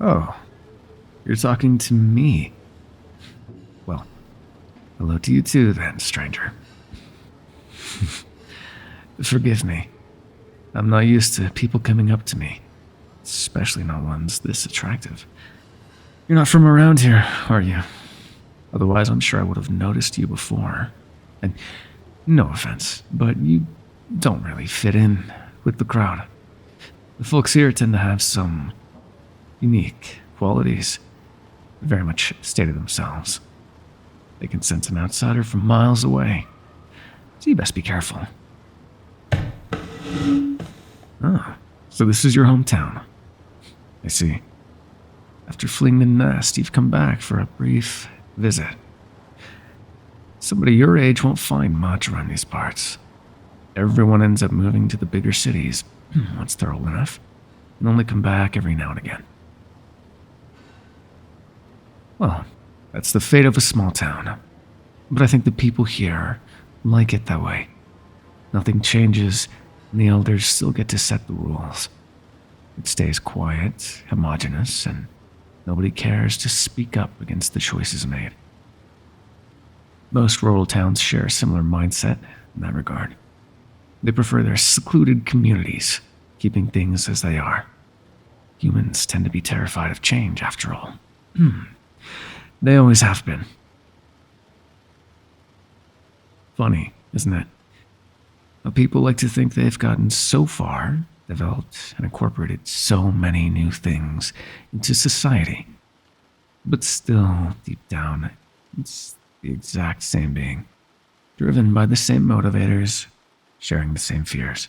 Oh, you're talking to me. Well, hello to you too then, stranger. Forgive me. I'm not used to people coming up to me, especially not ones this attractive. You're not from around here, are you? Otherwise, I'm sure I would have noticed you before. And no offense, but you don't really fit in with the crowd. The folks here tend to have some unique qualities, very much stay to themselves. They can sense an outsider from miles away, so you best be careful. Oh, so this is your hometown. I see. After fleeing the nest, you've come back for a brief visit. Somebody your age won't find much around these parts. Everyone ends up moving to the bigger cities once they're old enough, and only come back every now and again. Well, that's the fate of a small town. But I think the people here like it that way. Nothing changes, and the elders still get to set the rules. It stays quiet, homogeneous, and nobody cares to speak up against the choices made. Most rural towns share a similar mindset in that regard. They prefer their secluded communities, keeping things as they are. Humans tend to be terrified of change, after all. They always have been. Funny, isn't it? How people like to think they've gotten so far, developed and incorporated so many new things into society. But still, deep down, it's the exact same being, driven by the same motivators, sharing the same fears.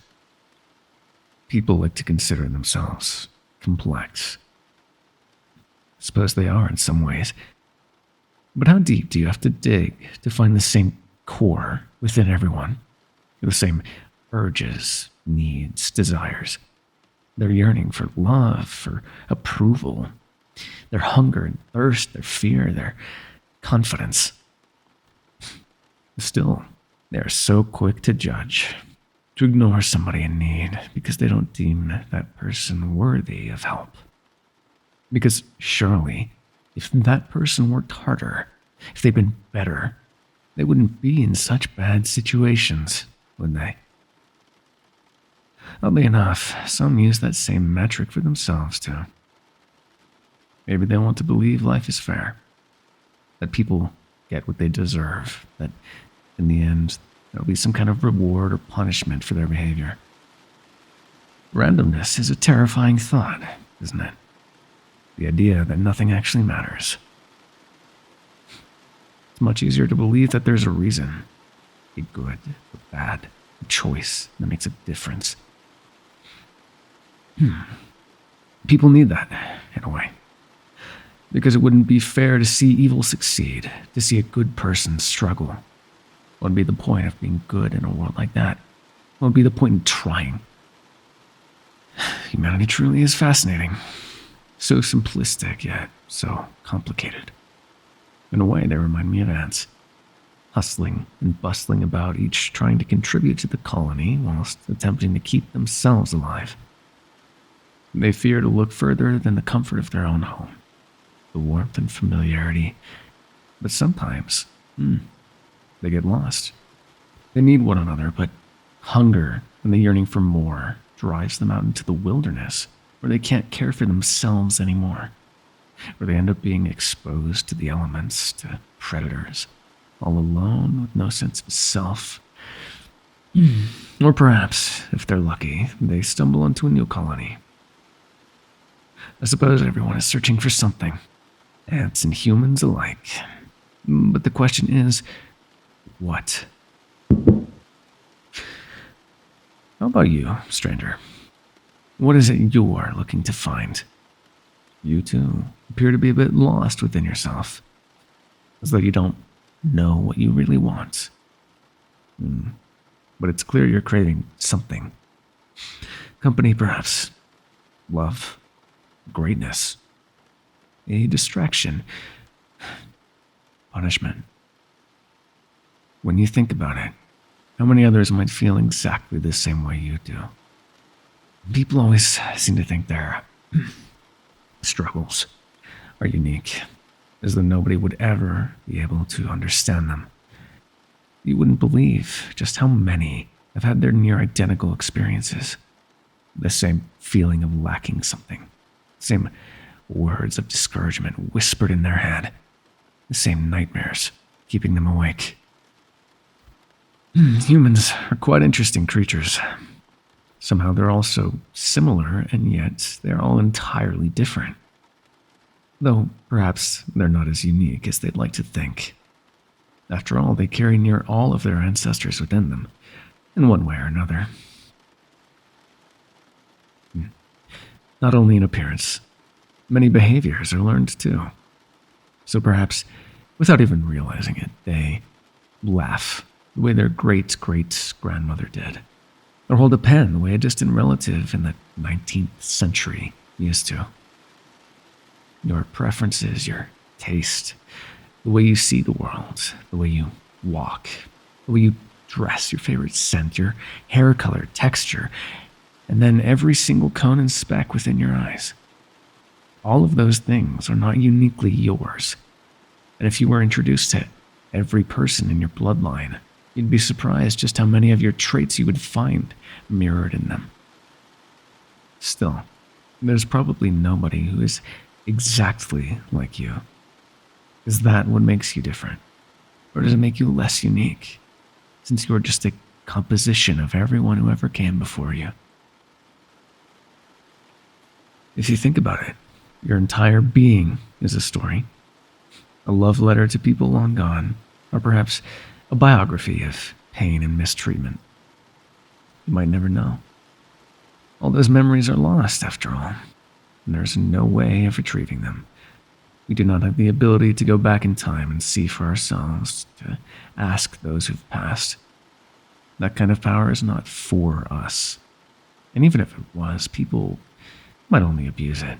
People like to consider themselves complex. I suppose they are in some ways. But how deep do you have to dig to find the same core within everyone? The same urges, needs, desires. Their yearning for love, for approval. Their hunger and thirst, their fear, their confidence. Still, they are so quick to judge, to ignore somebody in need because they don't deem that person worthy of help. Because surely, if that person worked harder, if they'd been better, they wouldn't be in such bad situations, would they? Oddly enough, some use that same metric for themselves too. Maybe they want to believe life is fair, that people get what they deserve, that in the end, there'll be some kind of reward or punishment for their behavior. Randomness is a terrifying thought, isn't it? The idea that nothing actually matters. It's much easier to believe that there's a reason, a good or bad, a choice that makes a difference. People need that, in a way. Because it wouldn't be fair to see evil succeed, to see a good person struggle. What would be the point of being good in a world like that? What would be the point in trying? Humanity truly is fascinating. So simplistic, yet so complicated. In a way, they remind me of ants, hustling and bustling about, each trying to contribute to the colony whilst attempting to keep themselves alive. They fear to look further than the comfort of their own home, the warmth and familiarity. But sometimes, they get lost. They need one another, but hunger and the yearning for more drives them out into the wilderness, where they can't care for themselves anymore, where they end up being exposed to the elements, to predators, all alone with no sense of self. Or perhaps, if they're lucky, they stumble onto a new colony. I suppose everyone is searching for something, ants and humans alike. But the question is, what? How about you, stranger? What is it you're looking to find? You too appear to be a bit lost within yourself, as though you don't know what you really want. But it's clear you're craving something. Company, perhaps. Love. Greatness. A distraction. Punishment. When you think about it, how many others might feel exactly the same way you do? People always seem to think they're struggles are unique, as though nobody would ever be able to understand them. You wouldn't believe just how many have had their near identical experiences. The same feeling of lacking something, the same words of discouragement whispered in their head, the same nightmares keeping them awake. Humans are quite interesting creatures. Somehow they're all so similar, and yet they're all entirely different. Though perhaps they're not as unique as they'd like to think. After all, they carry near all of their ancestors within them, in one way or another. Not only in appearance, many behaviors are learned too. So perhaps, without even realizing it, they laugh the way their great-great-grandmother did, or hold a pen the way a distant relative in the 19th century used to. Your preferences, your taste, the way you see the world, the way you walk, the way you dress, your favorite scent, your hair color, texture, and then every single cone and speck within your eyes. All of those things are not uniquely yours. And if you were introduced to every person in your bloodline, you'd be surprised just how many of your traits you would find mirrored in them. Still, there's probably nobody who is exactly like you. Is that what makes you different? Or does it make you less unique, since you're just a composition of everyone who ever came before you? If you think about it, your entire being is a story. A love letter to people long gone, or perhaps a biography of pain and mistreatment. You might never know. All those memories are lost, after all, and there's no way of retrieving them. We do not have the ability to go back in time and see for ourselves, to ask those who've passed. That kind of power is not for us. And even if it was, people might only abuse it.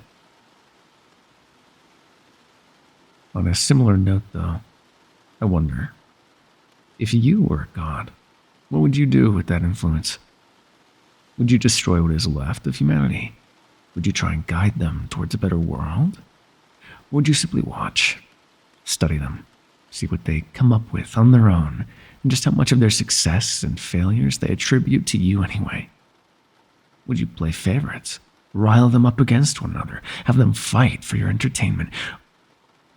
On a similar note, though, I wonder, if you were a god, what would you do with that influence? Would you destroy what is left of humanity? Would you try and guide them towards a better world? Or would you simply watch, study them, see what they come up with on their own, and just how much of their success and failures they attribute to you anyway? Would you play favorites, rile them up against one another, have them fight for your entertainment?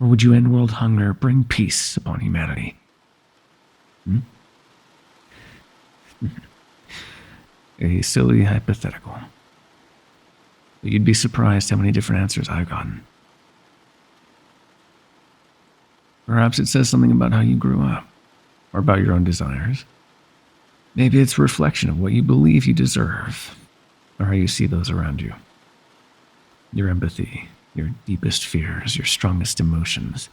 Or would you end world hunger, bring peace upon humanity? A silly hypothetical. But you'd be surprised how many different answers I've gotten. Perhaps it says something about how you grew up, or about your own desires. Maybe it's a reflection of what you believe you deserve, or how you see those around you. Your empathy, your deepest fears, your strongest emotions.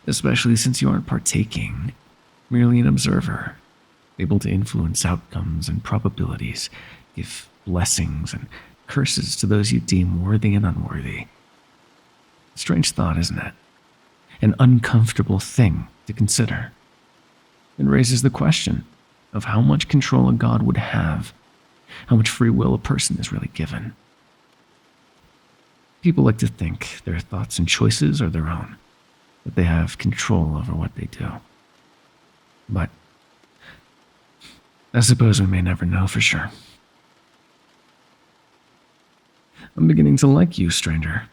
Especially since you aren't partaking, merely an observer, able to influence outcomes and probabilities, give blessings and curses to those you deem worthy and unworthy. Strange thought, isn't it? An uncomfortable thing to consider. It raises the question of how much control a god would have, how much free will a person is really given. People like to think their thoughts and choices are their own, that they have control over what they do. But I suppose we may never know for sure. I'm beginning to like you, stranger.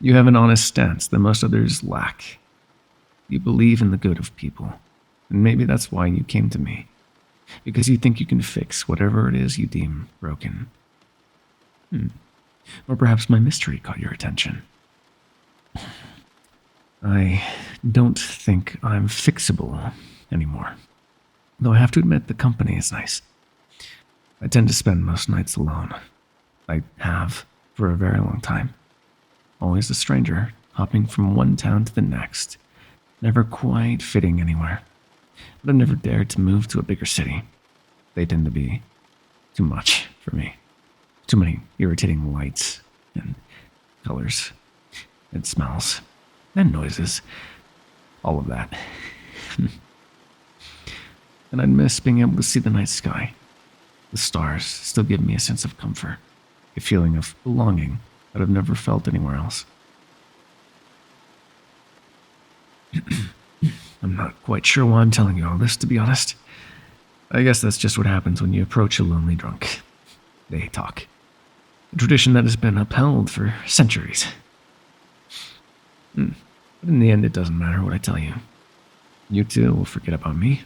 You have an honest stance that most others lack. You believe in the good of people, and maybe that's why you came to me, because you think you can fix whatever it is you deem broken. Or perhaps my mystery caught your attention. I don't think I'm fixable anymore, though I have to admit the company is nice. I tend to spend most nights alone. I have for a very long time. Always a stranger, hopping from one town to the next, never quite fitting anywhere. But I've never dared to move to a bigger city. They tend to be too much for me. Too many irritating lights and colors and smells and noises. All of that. And I'd miss being able to see the night sky. The stars still give me a sense of comfort, a feeling of belonging that I've never felt anywhere else. I'm not quite sure why I'm telling you all this, to be honest. I guess that's just what happens when you approach a lonely drunk. They talk. A tradition that has been upheld for centuries. But in the end, it doesn't matter what I tell you. You too will forget about me,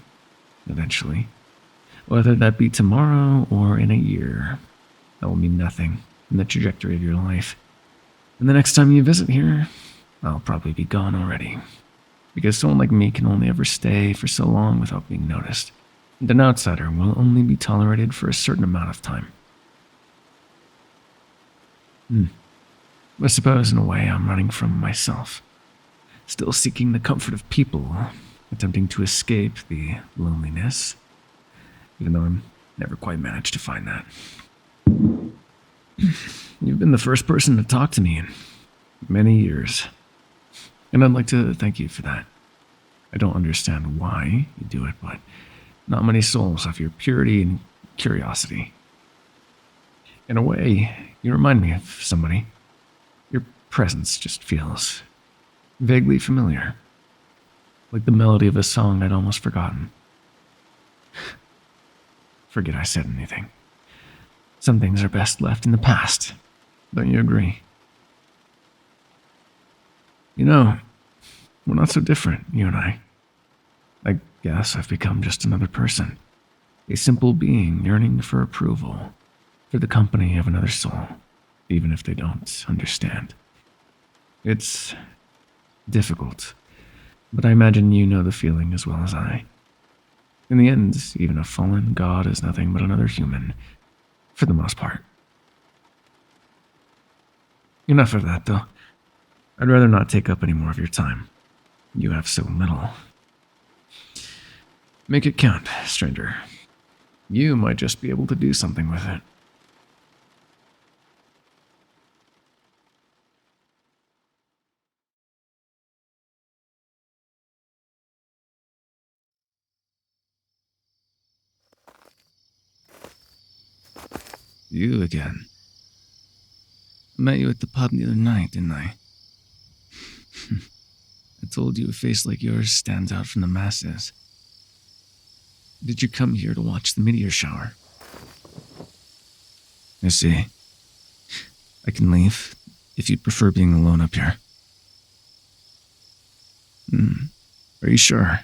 eventually. Whether that be tomorrow or in a year, that will mean nothing in the trajectory of your life. And the next time you visit here, I'll probably be gone already. Because someone like me can only ever stay for so long without being noticed. And an outsider will only be tolerated for a certain amount of time. I suppose, in a way, I'm running from myself. Still seeking the comfort of people, attempting to escape the loneliness. Even though I'm never quite managed to find that. You've been the first person to talk to me in many years. And I'd like to thank you for that. I don't understand why you do it, but not many souls have your purity and curiosity. In a way, you remind me of somebody. Your presence just feels vaguely familiar. Like the melody of a song I'd almost forgotten. Forget I said anything. Some things are best left in the past. Don't you agree? You know, we're not so different, you and I. I guess I've become just another person. A simple being yearning for approval, for the company of another soul, even if they don't understand. It's difficult, but I imagine you know the feeling as well as I. In the end, even a fallen god is nothing but another human, for the most part. Enough of that, though. I'd rather not take up any more of your time. You have so little. Make it count, stranger. You might just be able to do something with it. You again. I met you at the pub the other night, didn't I? I told you a face like yours stands out from the masses. Did you come here to watch the meteor shower? I see. I can leave, if you'd prefer being alone up here. Are you sure?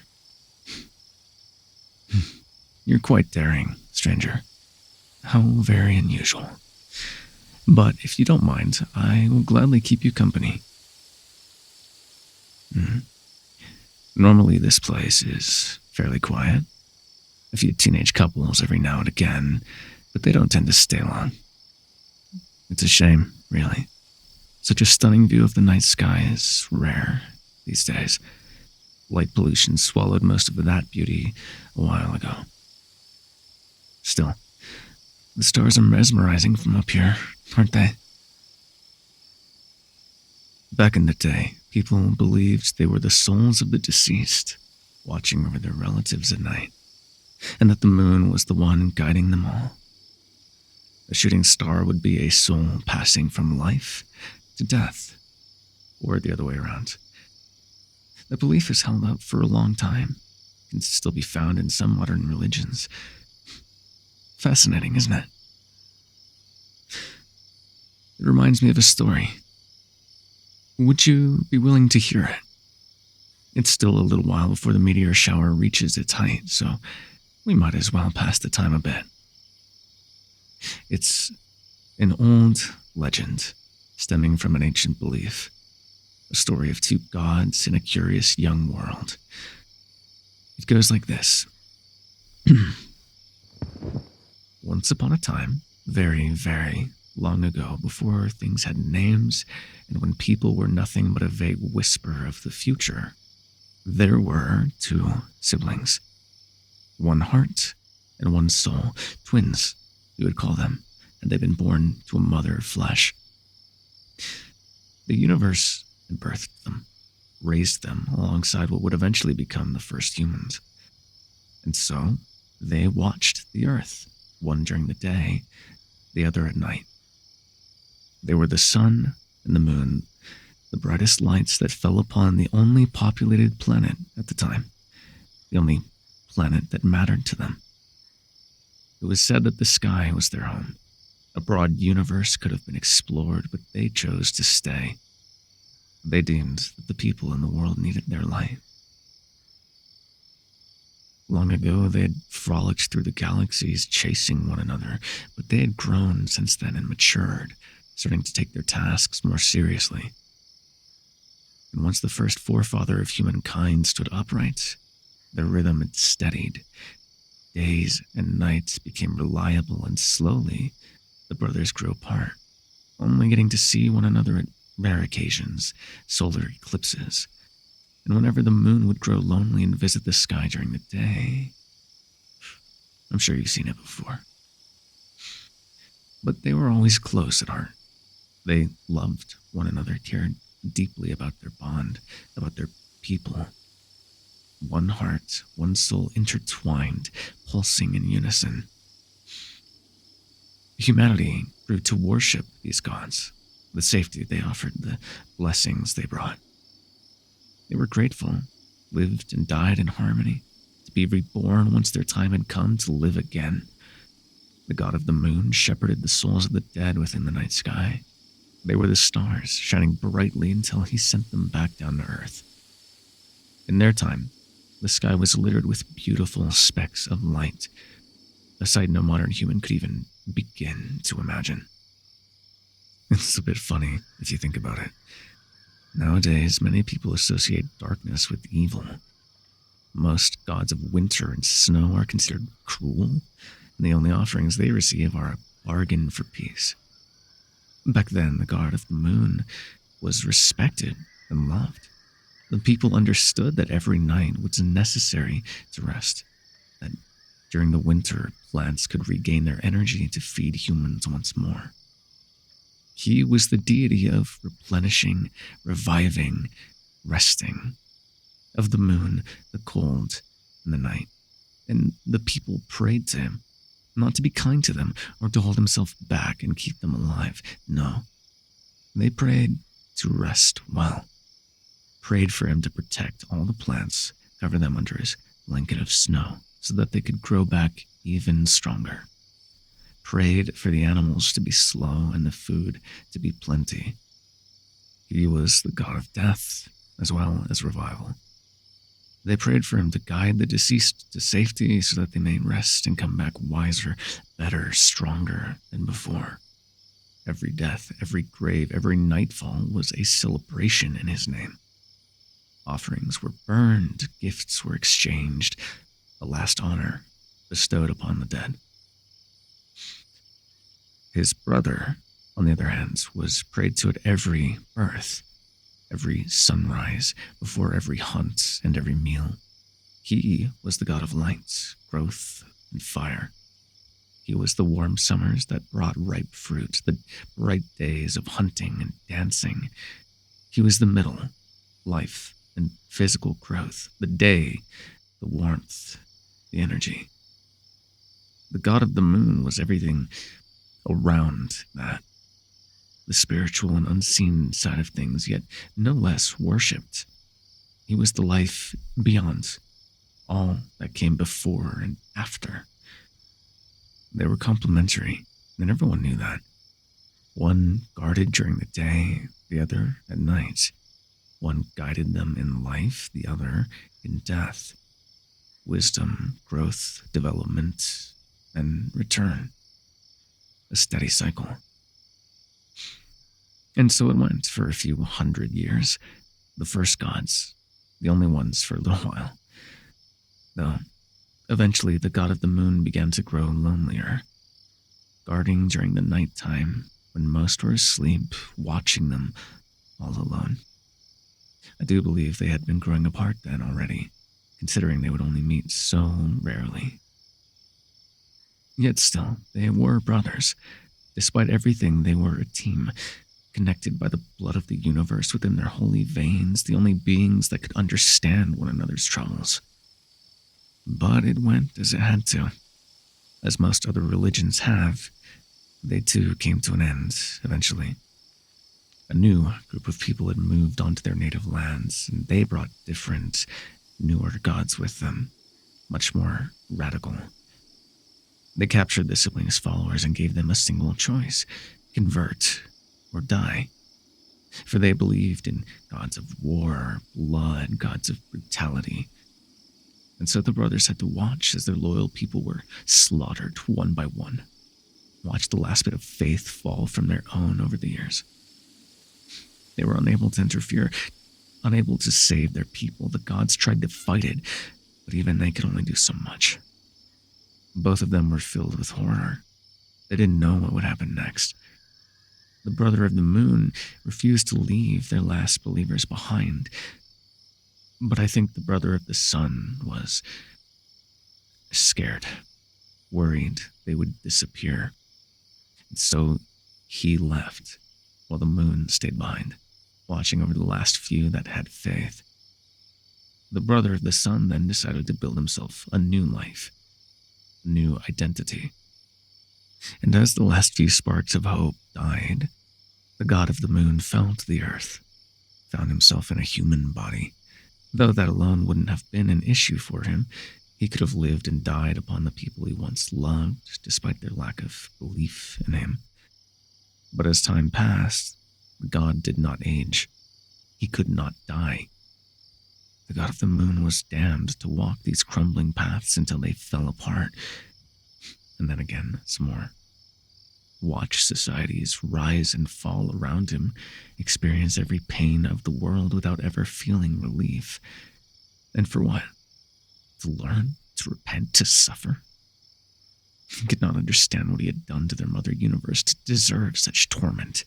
You're quite daring, stranger. How very unusual. But if you don't mind, I will gladly keep you company. Normally this place is fairly quiet. A few teenage couples every now and again, but they don't tend to stay long. It's a shame, really. Such a stunning view of the night sky is rare these days. Light pollution swallowed most of that beauty a while ago. Still, the stars are mesmerizing from up here, aren't they? Back in the day, people believed they were the souls of the deceased, watching over their relatives at night, and that the moon was the one guiding them all. A shooting star would be a soul passing from life to death, or the other way around. The belief has held up for a long time, can still be found in some modern religions. Fascinating, isn't it? It reminds me of a story. Would you be willing to hear it? It's still a little while before the meteor shower reaches its height, so we might as well pass the time a bit. It's an old legend stemming from an ancient belief. A story of two gods in a curious young world. It goes like this. Once upon a time, very, very long ago, before things had names, and when people were nothing but a vague whisper of the future, there were two siblings. One heart and one soul. Twins, you would call them, and they'd been born to a mother of flesh. The universe had birthed them, raised them alongside what would eventually become the first humans. And so, they watched the earth, one during the day, the other at night. They were the sun and the moon, the brightest lights that fell upon the only populated planet at the time, the only planet that mattered to them. It was said that the sky was their home. A broad universe could have been explored, but they chose to stay. They deemed that the people in the world needed their light. Long ago, they had frolicked through the galaxies chasing one another, but they had grown since then and matured, starting to take their tasks more seriously. And once the first forefather of humankind stood upright, their rhythm had steadied. Days and nights became reliable, and slowly, the brothers grew apart, only getting to see one another at rare occasions, solar eclipses, and whenever the moon would grow lonely and visit the sky during the day. I'm sure you've seen it before. But they were always close at heart. They loved one another, cared deeply about their bond, about their people. One heart, one soul intertwined, pulsing in unison. Humanity grew to worship these gods, the safety they offered, the blessings they brought. They were grateful, lived and died in harmony, to be reborn once their time had come to live again. The god of the moon shepherded the souls of the dead within the night sky. They were the stars, shining brightly until he sent them back down to earth. In their time, the sky was littered with beautiful specks of light, a sight no modern human could even begin to imagine. It's a bit funny if you think about it. Nowadays, many people associate darkness with evil. Most gods of winter and snow are considered cruel, and the only offerings they receive are a bargain for peace. Back then, the god of the moon was respected and loved. The people understood that every night was necessary to rest, that during the winter, plants could regain their energy to feed humans once more. He was the deity of replenishing, reviving, resting, of the moon, the cold, and the night. And the people prayed to him, not to be kind to them or to hold himself back and keep them alive. No, they prayed to rest well, prayed for him to protect all the plants, cover them under his blanket of snow so that they could grow back even stronger. Prayed for the animals to be slow and the food to be plenty. He was the god of death as well as revival. They prayed for him to guide the deceased to safety so that they may rest and come back wiser, better, stronger than before. Every death, every grave, every nightfall was a celebration in his name. Offerings were burned, gifts were exchanged, a last honor bestowed upon the dead. His brother, on the other hand, was prayed to at every birth, every sunrise, before every hunt and every meal. He was the god of light, growth, and fire. He was the warm summers that brought ripe fruit, the bright days of hunting and dancing. He was the middle, life and physical growth, the day, the warmth, the energy. The god of the moon was everything around that, the spiritual and unseen side of things, yet no less worshipped. He was the life beyond all that came before and after. They were complementary, and everyone knew that. One guarded during the day, the other at night. One guided them in life, the other in death. Wisdom, growth, development, and return. A steady cycle. And so it went for a few 100 years. The first gods, the only ones for a little while. Though, eventually the god of the moon began to grow lonelier, guarding during the nighttime when most were asleep, watching them all alone. I do believe they had been growing apart then already, considering they would only meet so rarely. Yet still, they were brothers. Despite everything, they were a team, connected by the blood of the universe within their holy veins, the only beings that could understand one another's troubles. But it went as it had to. As most other religions have, they too came to an end, eventually. A new group of people had moved onto their native lands, and they brought different, newer gods with them, much more radical. They captured the siblings' followers and gave them a single choice: convert or die. For they believed in gods of war, blood, gods of brutality. And so the brothers had to watch as their loyal people were slaughtered one by one, watch the last bit of faith fall from their own over the years. They were unable to interfere, unable to save their people. The gods tried to fight it, but even they could only do so much. Both of them were filled with horror. They didn't know what would happen next. The brother of the moon refused to leave their last believers behind. But I think the brother of the sun was scared, worried they would disappear. And so he left, while the moon stayed behind, watching over the last few that had faith. The brother of the sun then decided to build himself a new life, a new identity. And as the last few sparks of hope died, the god of the moon fell to the earth, found himself in a human body. Though that alone wouldn't have been an issue for him, he could have lived and died upon the people he once loved, despite their lack of belief in him. But as time passed, the god did not age. He could not die. The god of the moon was damned to walk these crumbling paths until they fell apart. And then again, some more. Watch societies rise and fall around him, experience every pain of the world without ever feeling relief. And for what? To learn, to repent, to suffer? He could not understand what he had done to their mother universe to deserve such torment,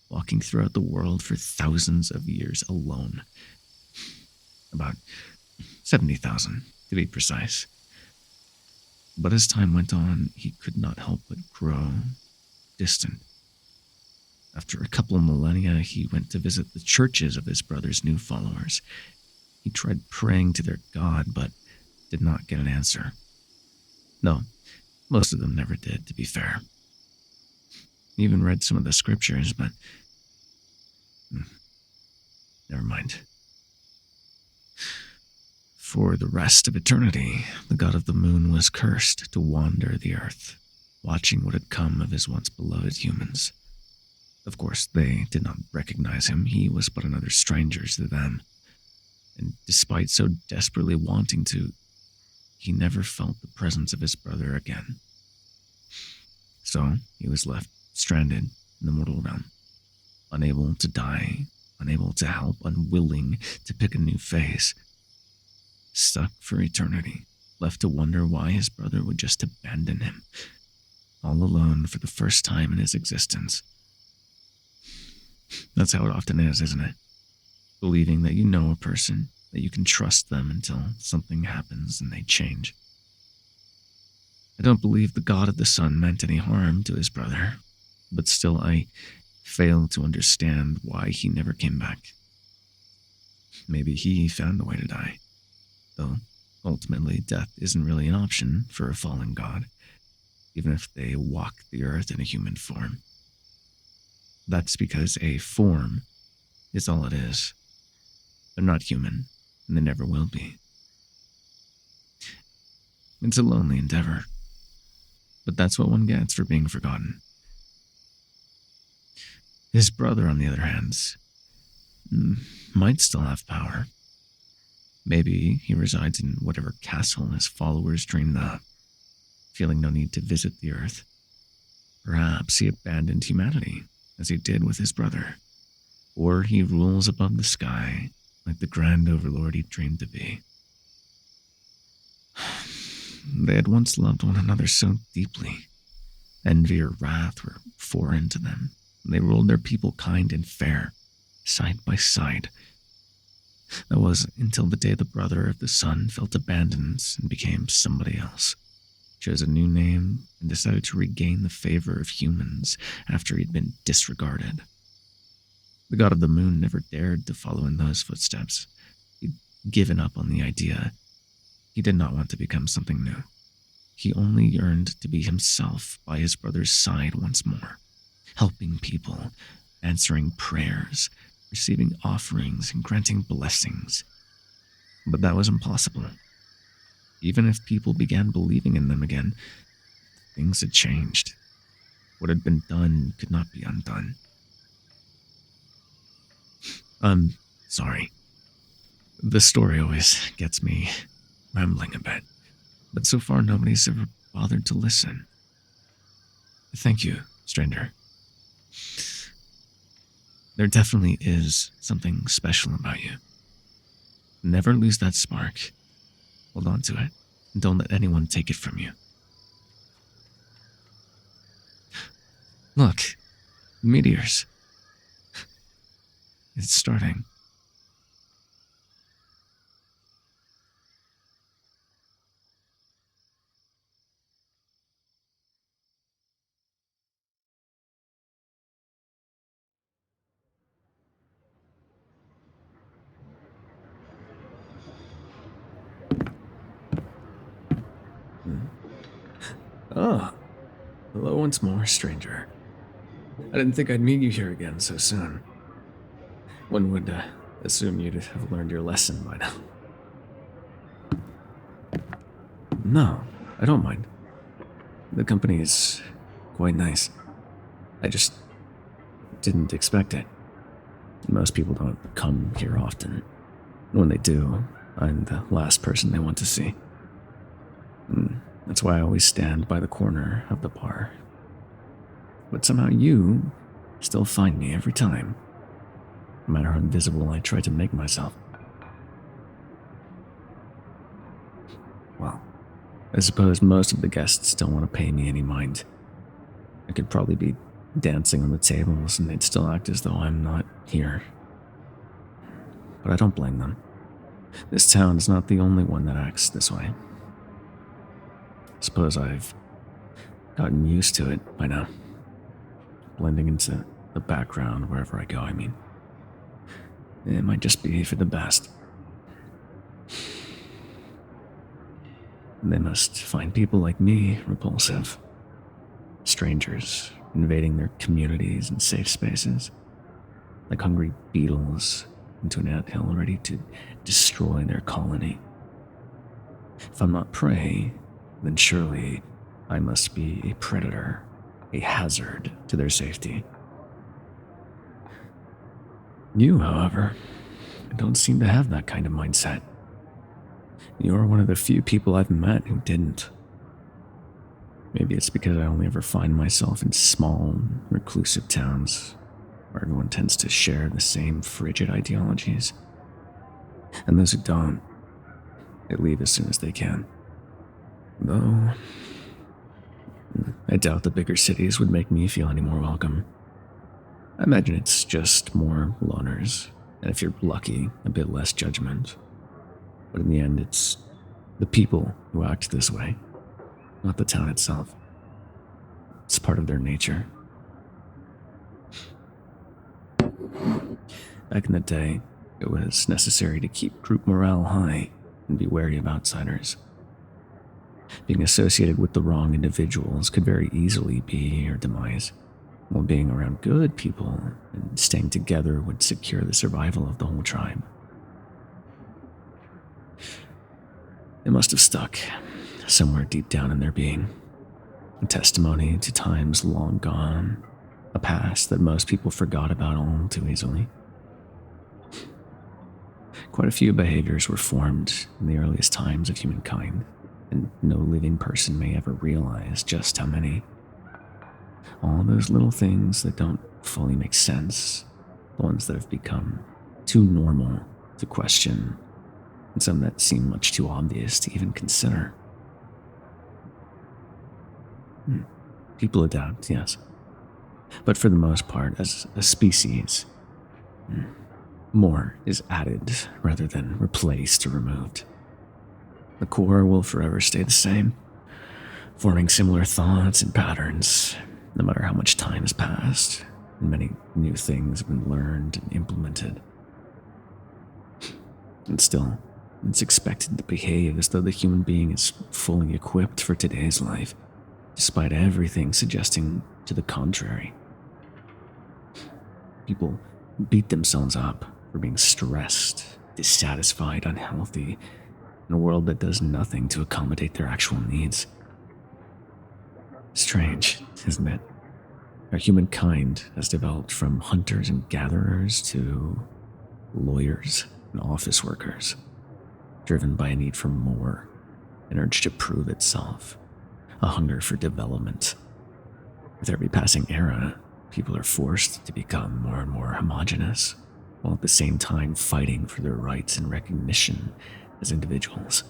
walking throughout the world for thousands of years alone. About 70,000, to be precise. But as time went on, he could not help but grow distant. After a couple of millennia, he went to visit the churches of his brother's new followers. He tried praying to their god, but did not get an answer. No, most of them never did, to be fair. He even read some of the scriptures, but never mind. For the rest of eternity, the god of the moon was cursed to wander the earth, watching what had come of his once beloved humans. Of course, they did not recognize him. He was but another stranger to them. And despite so desperately wanting to, he never felt the presence of his brother again. So he was left stranded in the mortal realm, unable to die, unable to help, unwilling to pick a new face. Stuck for eternity, left to wonder why his brother would just abandon him, all alone for the first time in his existence. That's how it often is, isn't it? Believing that you know a person, that you can trust them until something happens and they change. I don't believe the god of the sun meant any harm to his brother, but still I fail to understand why he never came back. Maybe he found a way to die. Though, ultimately, death isn't really an option for a fallen god, even if they walk the earth in a human form. That's because a form is all it is. They're not human, and they never will be. It's a lonely endeavor, but that's what one gets for being forgotten. His brother, on the other hand, might still have power. Maybe he resides in whatever castle his followers dreamed up, feeling no need to visit the earth. Perhaps he abandoned humanity, as he did with his brother. Or he rules above the sky, like the grand overlord he dreamed to be. They had once loved one another so deeply. Envy or wrath were foreign to them. They ruled their people kind and fair, side by side. That was until the day the brother of the sun felt abandoned and became somebody else, chose a new name, and decided to regain the favor of humans after he'd been disregarded. The god of the moon never dared to follow in those footsteps. He'd given up on the idea. He did not want to become something new. He only yearned to be himself by his brother's side once more, helping people, answering prayers, receiving offerings, and granting blessings. But that was impossible. Even if people began believing in them again, things had changed. What had been done could not be undone. I'm sorry. The story always gets me rambling a bit, but so far nobody's ever bothered to listen. Thank you, stranger. There definitely is something special about you. Never lose that spark. Hold on to it, and don't let anyone take it from you. Look, meteors. It's starting. Oh, hello once more, stranger. I didn't think I'd meet you here again so soon. One would assume you'd have learned your lesson by now. No, I don't mind. The company is quite nice. I just didn't expect it. Most people don't come here often. When they do, I'm the last person they want to see. That's why I always stand by the corner of the bar. But somehow you still find me every time, no matter how invisible I try to make myself. Well, I suppose most of the guests don't want to pay me any mind. I could probably be dancing on the tables and they'd still act as though I'm not here. But I don't blame them. This town is not the only one that acts this way. Suppose I've gotten used to it by now. Blending into the background wherever I go, I mean. It might just be for the best. They must find people like me repulsive. Strangers invading their communities and safe spaces. Like hungry beetles into an anthill ready to destroy their colony. If I'm not prey, then surely I must be a predator, a hazard to their safety. You, however, don't seem to have that kind of mindset. You're one of the few people I've met who didn't. Maybe it's because I only ever find myself in small, reclusive towns where everyone tends to share the same frigid ideologies. And those who don't, they leave as soon as they can. Though, I doubt the bigger cities would make me feel any more welcome. I imagine it's just more loners, and if you're lucky, a bit less judgment. But in the end, it's the people who act this way, not the town itself. It's part of their nature. Back in the day, it was necessary to keep group morale high and be wary of outsiders. Being associated with the wrong individuals could very easily be your demise, while being around good people and staying together would secure the survival of the whole tribe. It must have stuck somewhere deep down in their being, a testimony to times long gone, a past that most people forgot about all too easily. Quite a few behaviors were formed in the earliest times of humankind, and no living person may ever realize just how many. All those little things that don't fully make sense, the ones that have become too normal to question, and some that seem much too obvious to even consider. People adapt, yes. But for the most part, as a species, more is added rather than replaced or removed. The core will forever stay the same, forming similar thoughts and patterns, no matter how much time has passed, and many new things have been learned and implemented. And still, it's expected to behave as though the human being is fully equipped for today's life, despite everything suggesting to the contrary. People beat themselves up for being stressed, dissatisfied, unhealthy, in a world that does nothing to accommodate their actual needs. Strange, isn't it? How humankind has developed from hunters and gatherers to lawyers and office workers, driven by a need for more, an urge to prove itself, a hunger for development. With every passing era, people are forced to become more and more homogenous, while at the same time fighting for their rights and recognition as individuals.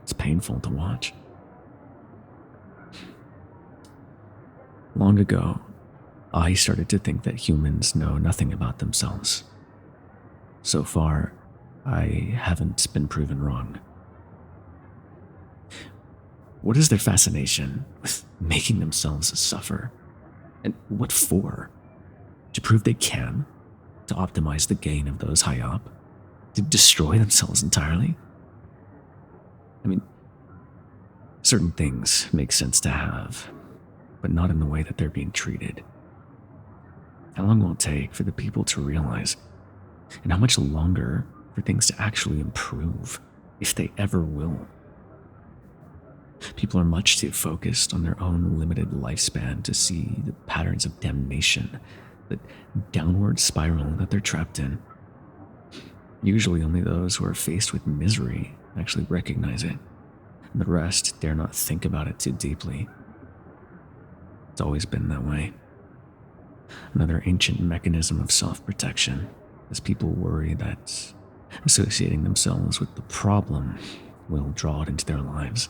It's painful to watch. Long ago, I started to think that humans know nothing about themselves. So far, I haven't been proven wrong. What is their fascination with making themselves suffer? And what for? To prove they can? To optimize the gain of those high up? To destroy themselves entirely? I mean, certain things make sense to have, but not in the way that they're being treated. How long will it take for the people to realize? And how much longer for things to actually improve, if they ever will? People are much too focused on their own limited lifespan to see the patterns of damnation, the downward spiral that they're trapped in. Usually only those who are faced with misery actually recognize it, and the rest dare not think about it too deeply. It's always been that way. Another ancient mechanism of self-protection, as people worry that associating themselves with the problem will draw it into their lives.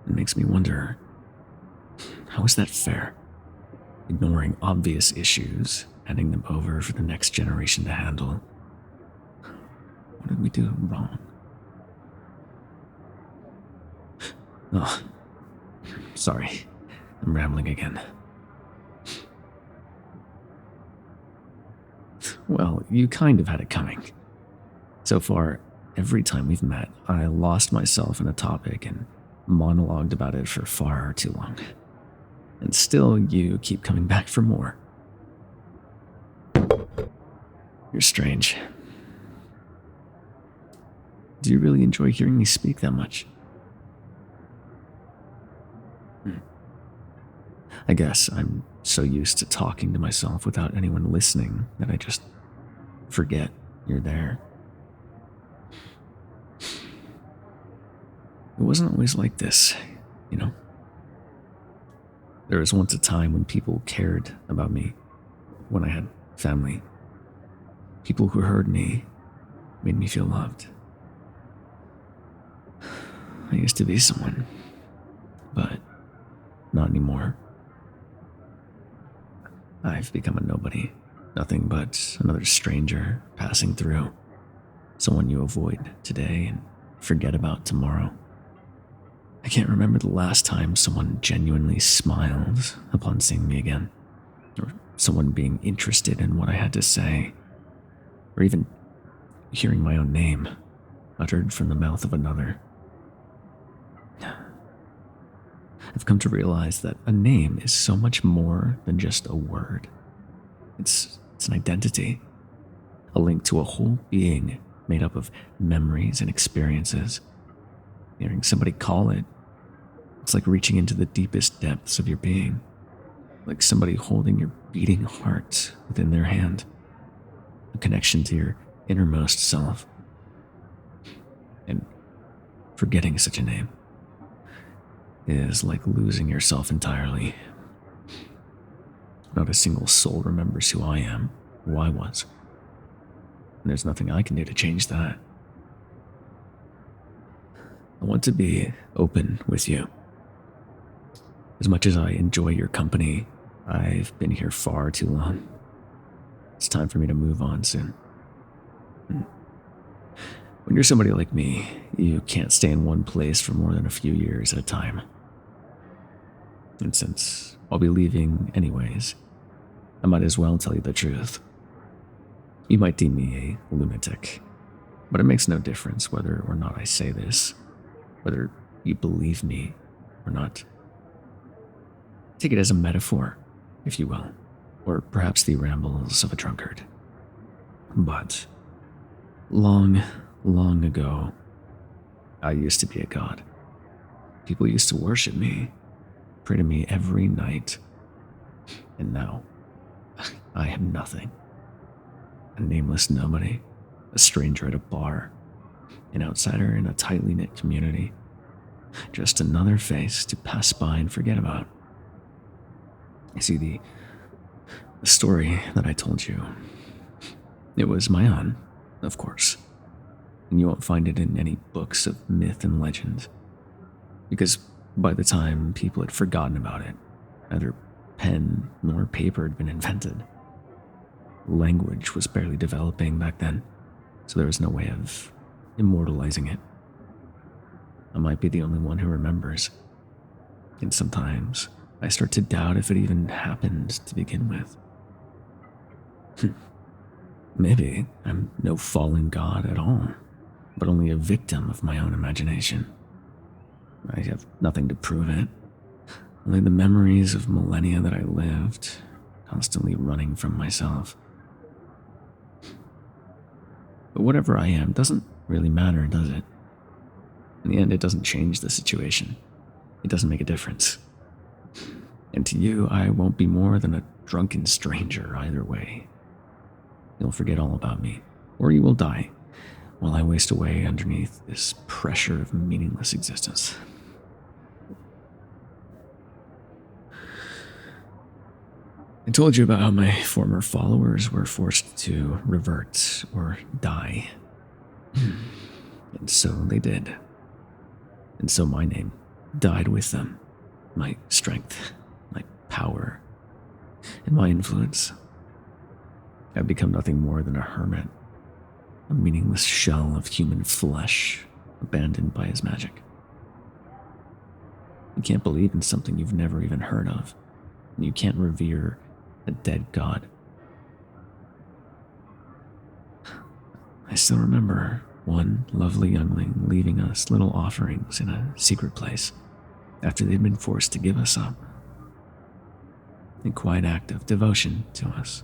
It makes me wonder, how is that fair? Ignoring obvious issues, handing them over for the next generation to handle. What did we do wrong? Oh, sorry, I'm rambling again. Well, you kind of had it coming. So far, every time we've met, I lost myself in a topic and monologued about it for far too long. And still, you keep coming back for more. You're strange. Do you really enjoy hearing me speak that much? I guess I'm so used to talking to myself without anyone listening that I just forget you're there. It wasn't always like this, you know? There was once a time when people cared about me, when I had family. People who heard me made me feel loved. I used to be someone, but not anymore. I've become a nobody, nothing but another stranger passing through, someone you avoid today and forget about tomorrow. I can't remember the last time someone genuinely smiled upon seeing me again, or someone being interested in what I had to say, or even hearing my own name uttered from the mouth of another. I've come to realize that a name is so much more than just a word. It's an identity, a link to a whole being made up of memories and experiences. Hearing somebody call it, it's like reaching into the deepest depths of your being, like somebody holding your beating heart within their hand, a connection to your innermost self. And forgetting such a name is like losing yourself entirely. Not a single soul remembers who I am, who I was. And there's nothing I can do to change that. I want to be open with you. As much as I enjoy your company, I've been here far too long. It's time for me to move on soon. When you're somebody like me, you can't stay in one place for more than a few years at a time. And since I'll be leaving anyways, I might as well tell you the truth. You might deem me a lunatic, but it makes no difference whether or not I say this, whether you believe me or not. Take it as a metaphor, if you will, or perhaps the rambles of a drunkard. But long, long ago, I used to be a god. People used to worship me, pray to me every night. And now, I am nothing. A nameless nobody, a stranger at a bar, an outsider in a tightly knit community. Just another face to pass by and forget about. You see, the story that I told you, it was my own, of course. And you won't find it in any books of myth and legend. Because by the time people had forgotten about it, neither pen nor paper had been invented. Language was barely developing back then, so there was no way of immortalizing it. I might be the only one who remembers. And sometimes I start to doubt if it even happened to begin with. Maybe I'm no fallen god at all, but only a victim of my own imagination. I have nothing to prove it, only the memories of millennia that I lived, constantly running from myself. But whatever I am doesn't really matter, does it? In the end, it doesn't change the situation. It doesn't make a difference. And to you, I won't be more than a drunken stranger either way. You'll forget all about me, or you will die, while I waste away underneath this pressure of meaningless existence. I told you about how my former followers were forced to revert or die. And so they did. And so my name died with them. My strength, my power, and my influence. I've become nothing more than a hermit, a meaningless shell of human flesh, abandoned by his magic. You can't believe in something you've never even heard of, and you can't revere a dead god. I still remember one lovely youngling leaving us little offerings in a secret place after they'd been forced to give us up. A quiet act of devotion to us,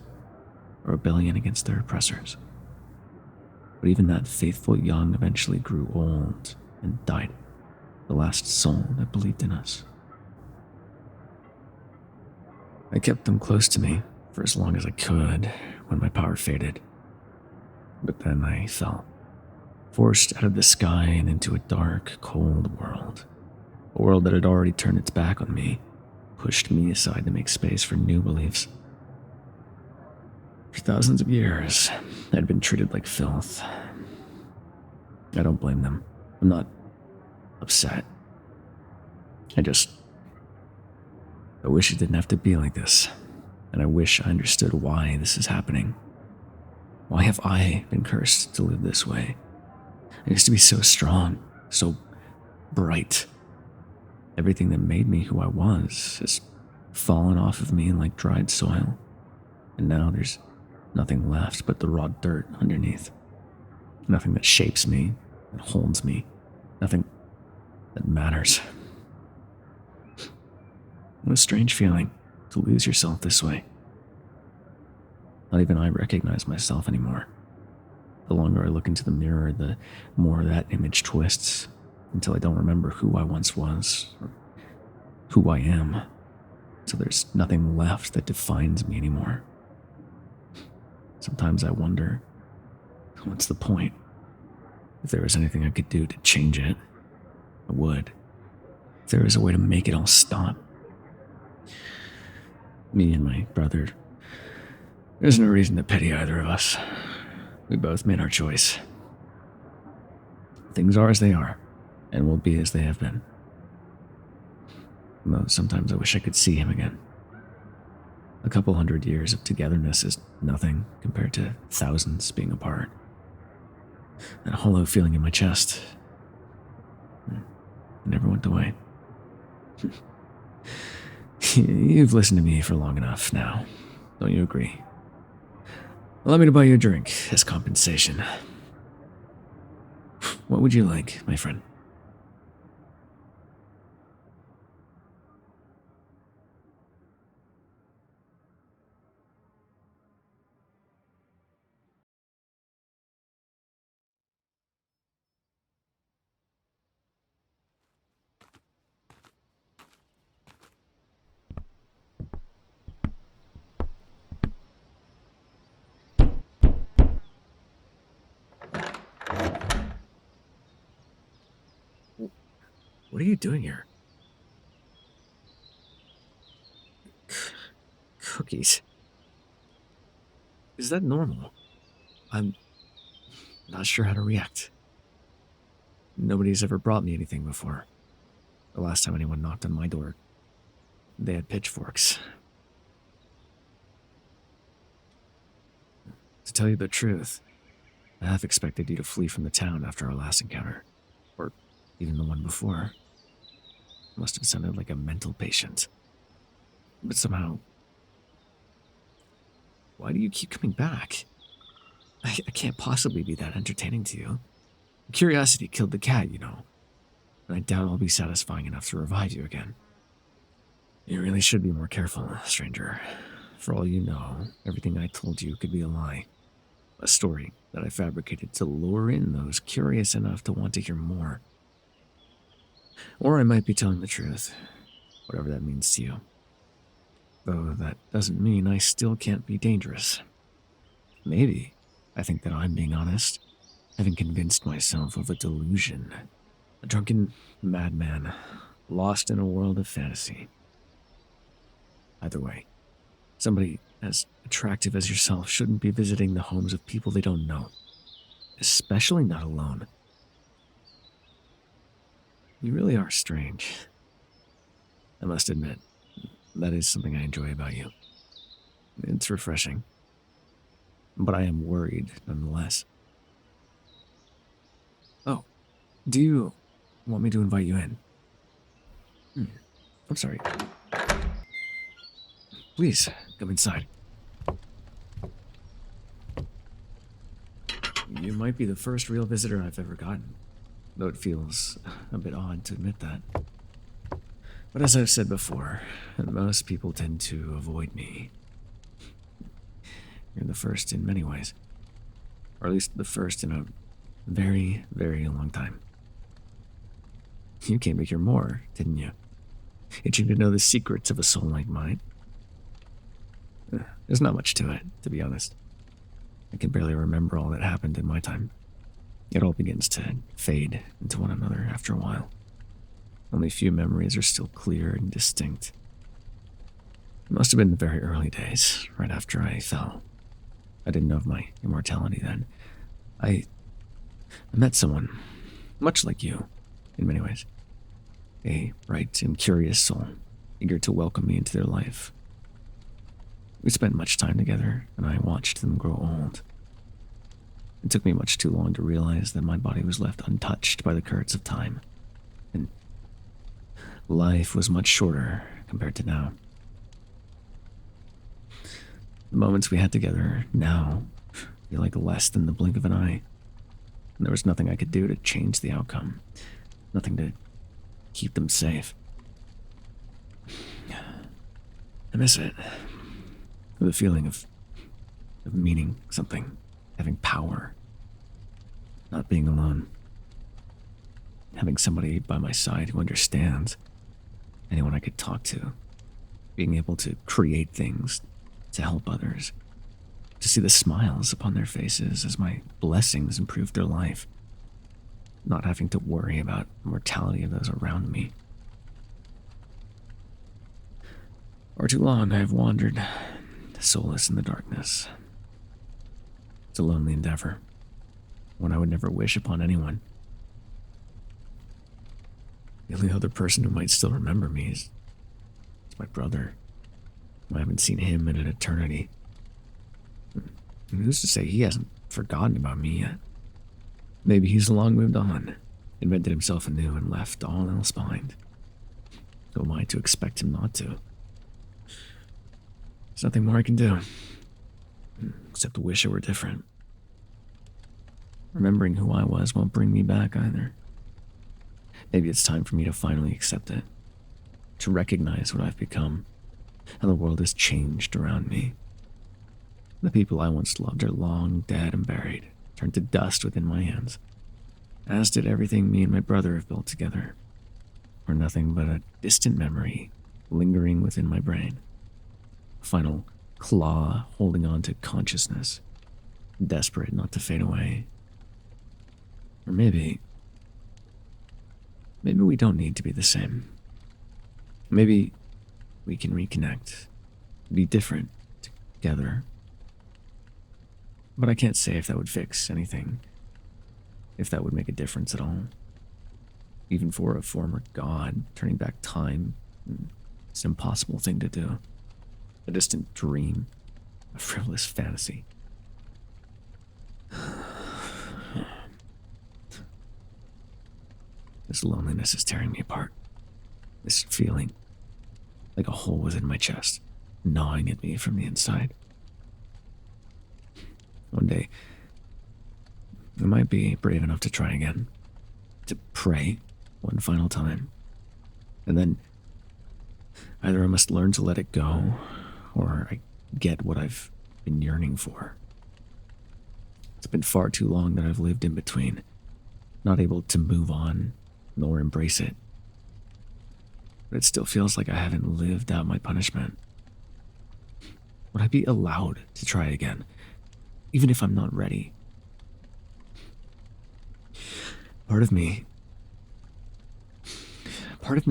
a rebellion against their oppressors. But even that faithful young eventually grew old and died, the last soul that believed in us. I kept them close to me for as long as I could when my power faded. But then I fell, forced out of the sky and into a dark, cold world. A world that had already turned its back on me, pushed me aside to make space for new beliefs. For thousands of years, I'd been treated like filth. I don't blame them. I'm not upset. I wish it didn't have to be like this, and I wish I understood why this is happening. Why have I been cursed to live this way? I used to be so strong, so bright. Everything that made me who I was has fallen off of me like dried soil, and now there's nothing left but the raw dirt underneath. Nothing that shapes me, that holds me, nothing that matters. What a strange feeling to lose yourself this way. Not even I recognize myself anymore. The longer I look into the mirror, the more that image twists, until I don't remember who I once was, or who I am. So there's nothing left that defines me anymore. Sometimes I wonder, what's the point? If there was anything I could do to change it, I would. If there was a way to make it all stop. Me and my brother, there's no reason to pity either of us. We both made our choice. Things are as they are, and will be as they have been. Though sometimes I wish I could see him again. A couple 100 years of togetherness is nothing compared to thousands being apart. That hollow feeling in my chest, it never went away. You've listened to me for long enough now, don't you agree? Allow me to buy you a drink as compensation. What would you like, my friend? What are you doing here? Cookies. Is that normal? I'm not sure how to react. Nobody's ever brought me anything before. The last time anyone knocked on my door, they had pitchforks. To tell you the truth, I half expected you to flee from the town after our last encounter, or even the one before. Must have sounded like a mental patient. But somehow, why do you keep coming back? I can't possibly be that entertaining to you. Curiosity killed the cat, you know, and I doubt I'll be satisfying enough to revive you again. You really should be more careful, stranger. For all you know, everything I told you could be a lie. A story that I fabricated to lure in those curious enough to want to hear more. Or I might be telling the truth, whatever that means to you. Though that doesn't mean I still can't be dangerous. Maybe I think that I'm being honest, having convinced myself of a delusion. A drunken madman, lost in a world of fantasy. Either way, somebody as attractive as yourself shouldn't be visiting the homes of people they don't know, especially not alone. You really are strange. I must admit, that is something I enjoy about you. It's refreshing. But I am worried nonetheless. Oh, do you want me to invite you in? I'm sorry. Please, come inside. You might be the first real visitor I've ever gotten, though it feels a bit odd to admit that. But as I've said before, most people tend to avoid me. You're the first in many ways. Or at least the first in a very, very long time. You came to hear more, didn't you? Itching to know the secrets of a soul like mine. There's not much to it, to be honest. I can barely remember all that happened in my time. It all begins to fade into one another after a while. Only a few memories are still clear and distinct. It must have been the very early days, right after I fell. I didn't know of my immortality then. I met someone, much like you, in many ways. A bright and curious soul, eager to welcome me into their life. We spent much time together, and I watched them grow old. It took me much too long to realize that my body was left untouched by the currents of time, and life was much shorter compared to now. The moments we had together now feel like less than the blink of an eye, and there was nothing I could do to change the outcome, nothing to keep them safe. I miss it. The feeling of meaning something, having power, not being alone, having somebody by my side who understands, anyone I could talk to, being able to create things to help others, to see the smiles upon their faces as my blessings improved their life, not having to worry about the mortality of those around me. For too long I have wandered, soulless in the darkness. It's a lonely endeavor, one I would never wish upon anyone. The only other person who might still remember me is my brother. I haven't seen him in an eternity. And who's to say he hasn't forgotten about me yet? Maybe he's long moved on, invented himself anew, and left all else behind. Who am I to expect him not to? There's nothing more I can do, except to wish it were different. Remembering who I was won't bring me back either. Maybe it's time for me to finally accept it, to recognize what I've become, how the world has changed around me. The people I once loved are long dead and buried, turned to dust within my hands, as did everything me and my brother have built together, or nothing but a distant memory lingering within my brain. A final claw holding on to consciousness, desperate not to fade away. Or maybe Maybe we don't need to be the same. Maybe we can reconnect, be different together. But I can't say if that would fix anything, if that would make a difference at all. Even for a former god, turning back time, it's an impossible thing to do. A distant dream, a frivolous fantasy. This loneliness is tearing me apart. This feeling, like a hole within my chest, gnawing at me from the inside. One day, I might be brave enough to try again. To pray one final time. And then, either I must learn to let it go, or I get what I've been yearning for. It's been far too long that I've lived in between, not able to move on, nor embrace it. But it still feels like I haven't lived out my punishment. Would I be allowed to try again, even if I'm not ready? Part of me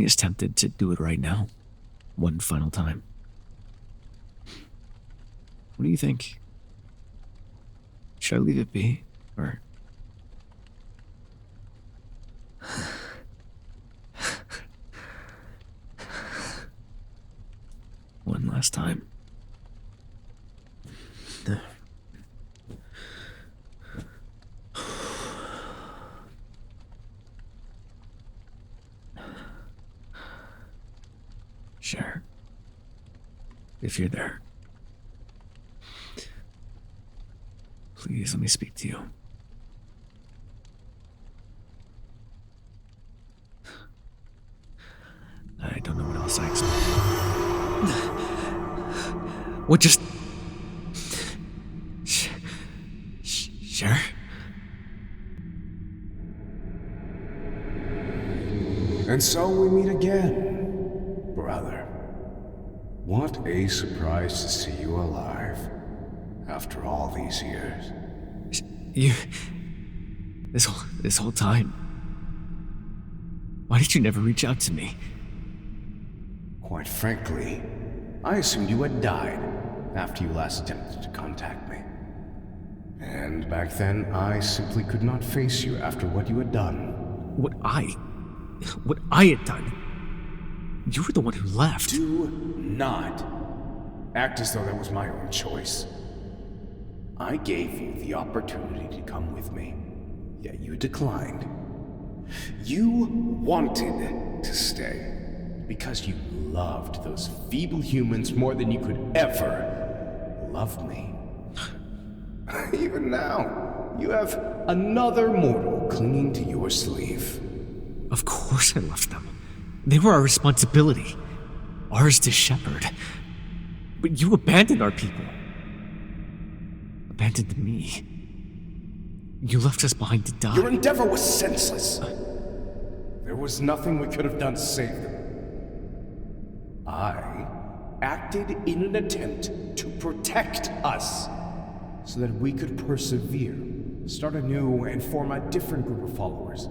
is tempted to do it right now, one final time. What do you think? Should I leave it be, or... one last time. Sure. If you're there. Please let me speak to you. I don't know what else I expect. What just... Sure. And so we meet again, brother. What a surprise to see you alive after all these years. You... This whole time... Why did you never reach out to me? Quite frankly, I assumed you had died after you last attempted to contact me. And back then, I simply could not face you after what you had done. What I had done? You were the one who left. Do not act as though that was my own choice. I gave you the opportunity to come with me, yet you declined. You wanted to stay because you loved those feeble humans more than you could ever love me. Even now, you have another mortal clinging to your sleeve. Of course I loved them. They were our responsibility. Ours to shepherd. But you abandoned our people. Abandoned me. You left us behind to die. Your endeavor was senseless. There was nothing we could have done to save them. I acted in an attempt to protect us, so that we could persevere, start anew, and form a different group of followers.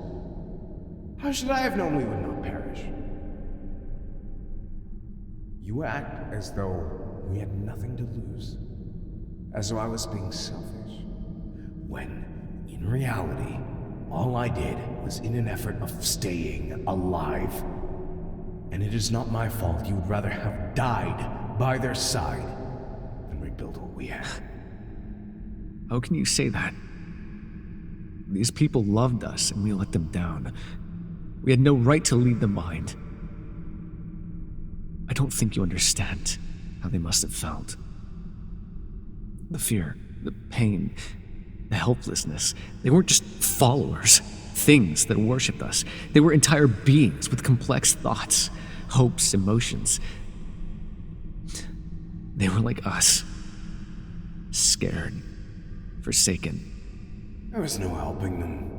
How should I have known we would not perish? You act as though we had nothing to lose, as though I was being selfish, when, in reality, all I did was in an effort of staying alive. And it is not my fault you would rather have died by their side than rebuild what we had. How can you say that? These people loved us and we let them down. We had no right to leave them behind. I don't think you understand how they must have felt. The fear, the pain, the helplessness. They weren't just followers, things that worshipped us. They were entire beings with complex thoughts, hopes, emotions. They were like us. Scared. Forsaken. There was no helping them.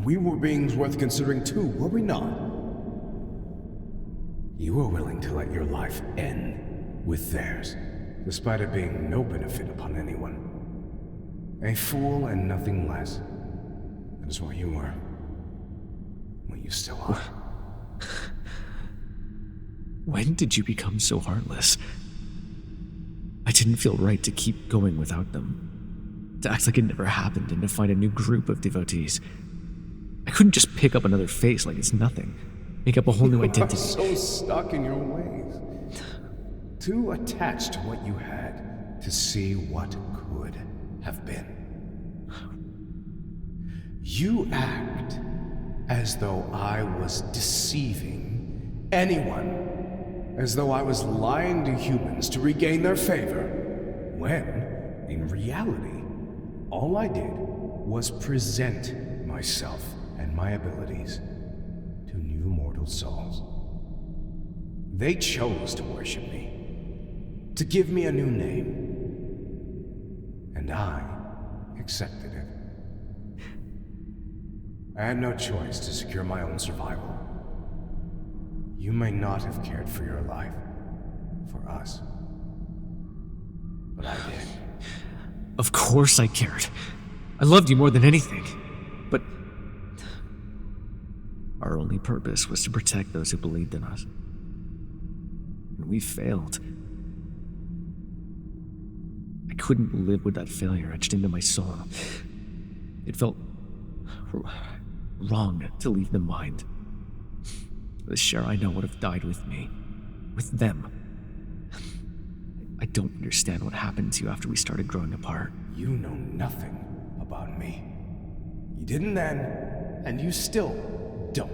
We were beings worth considering too, were we not? You were willing to let your life end with theirs, despite it being no benefit upon anyone. A fool and nothing less. That is what you were. What You still are. When did you become so heartless? I didn't feel right to keep going without them. To act like it never happened and to find a new group of devotees. I couldn't just pick up another face like it's nothing. Make up a whole new identity. You are so stuck in your ways. Too attached to what you had to see what could have been. You act as though I was deceiving anyone, as though I was lying to humans to regain their favor, when, in reality, all I did was present myself and my abilities to new mortal souls. They chose to worship me, to give me a new name, and I accepted it. I had no choice to secure my own survival. You may not have cared for your life, for us, but I did. Of course I cared. I loved you more than anything. But our only purpose was to protect those who believed in us. And we failed. I couldn't live with that failure etched into my soul. It felt wrong to leave them behind. The share I know would have died with me. With them. I don't understand what happened to you after we started growing apart. You know nothing about me. You didn't then, and you still don't.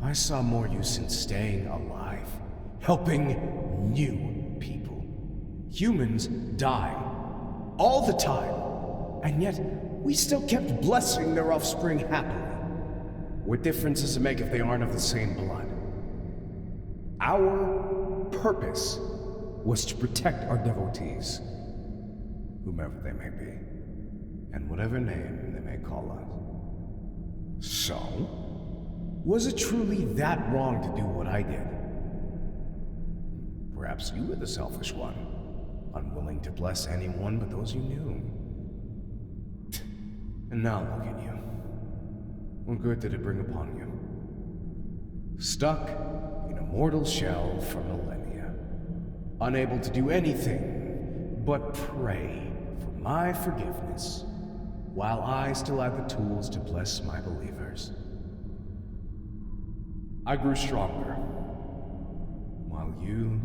I saw more use in staying alive, helping new people. Humans die all the time, and yet we still kept blessing their offspring happily. What difference does it make if they aren't of the same blood? Our purpose was to protect our devotees, whomever they may be, and whatever name they may call us. So, was it truly that wrong to do what I did? Perhaps you were the selfish one, unwilling to bless anyone but those you knew. And now look at you. What good did it bring upon you? Stuck in a mortal shell for millennia, unable to do anything but pray for my forgiveness, while I still had the tools to bless my believers. I grew stronger, while you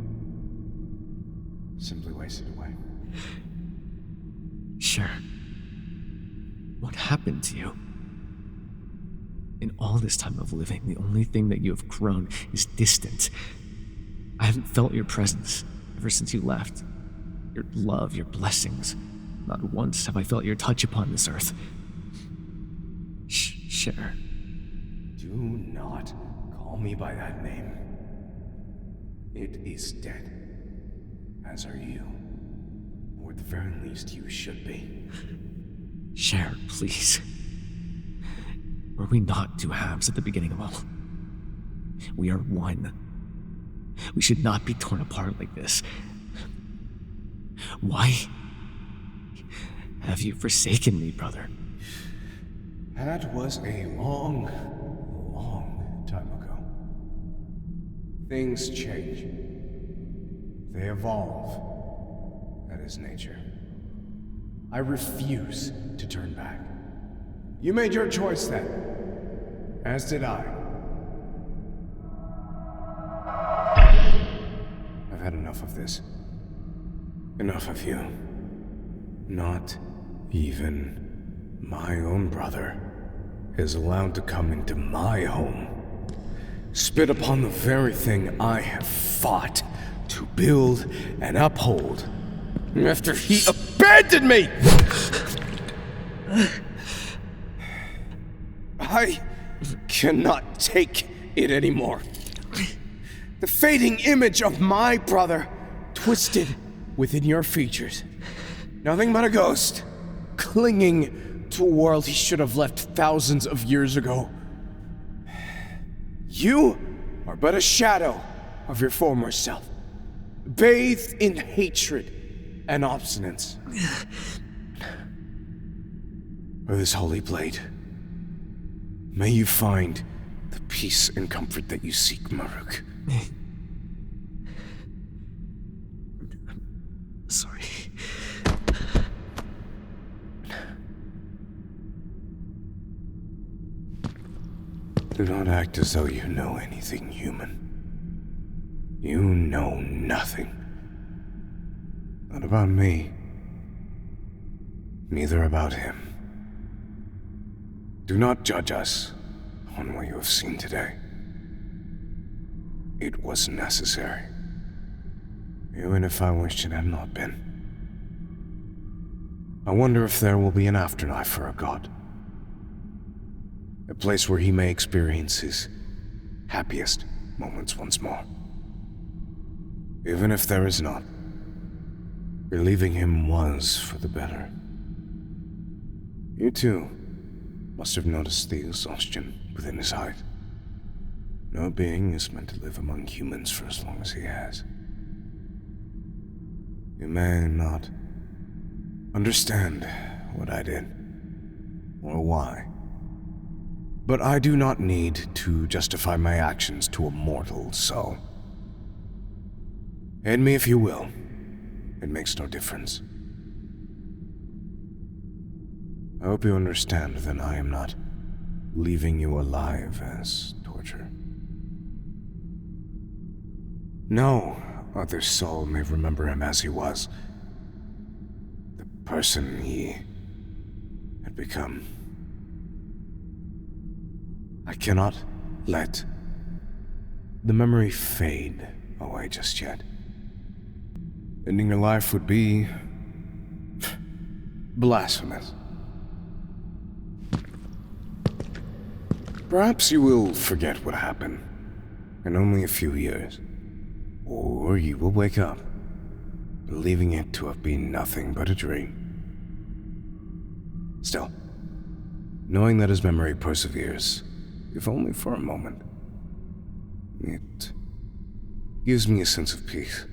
simply wasted away. Sure. What happened to you? In all this time of living, the only thing that you have grown is distant. I haven't felt your presence ever since you left. Your love, your blessings. Not once have I felt your touch upon this earth. Sure. Do not call me by that name. It is dead. As are you. Or at the very least, you should be. Cher, please. Were we not two halves at the beginning of all? We are one. We should not be torn apart like this. Why have you forsaken me, brother? That was a long, long time ago. Things change. They evolve. That is nature. I refuse to turn back. You made your choice then, as did I. I've had enough of this. Enough of you. Not even my own brother is allowed to come into my home, spit upon the very thing I have fought to build and uphold, after he abandoned me! I cannot take it anymore. The fading image of my brother twisted within your features. Nothing but a ghost, clinging to a world he should have left thousands of years ago. You are but a shadow of your former self, bathed in hatred and obstinance. Or this holy blade. May you find the peace and comfort that you seek, Maruk. Sorry. Do not act as though you know anything human. You know nothing. Not about me. Neither about him. Do not judge us on what you have seen today. It was necessary. Even if I wished it had not been. I wonder if there will be an afterlife for a god. A place where he may experience his happiest moments once more. Even if there is not, relieving him was for the better. You too must have noticed the exhaustion within his height. No being is meant to live among humans for as long as he has. You may not understand what I did, or why. But I do not need to justify my actions to a mortal soul. Hate me if you will. It makes no difference. I hope you understand that I am not leaving you alive as torture. No other soul may remember him as he was. The person he had become. I cannot let the memory fade away just yet. Ending your life would be blasphemous. Perhaps you will forget what happened in only a few years. Or you will wake up, believing it to have been nothing but a dream. Still, knowing that his memory perseveres, if only for a moment, it gives me a sense of peace.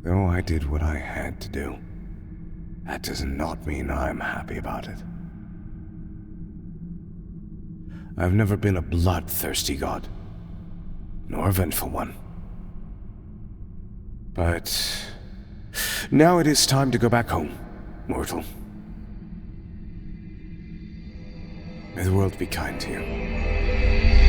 Though I did what I had to do, that does not mean I'm happy about it. I've never been a bloodthirsty god, nor a vengeful one. But now it is time to go back home, mortal. May the world be kind to you.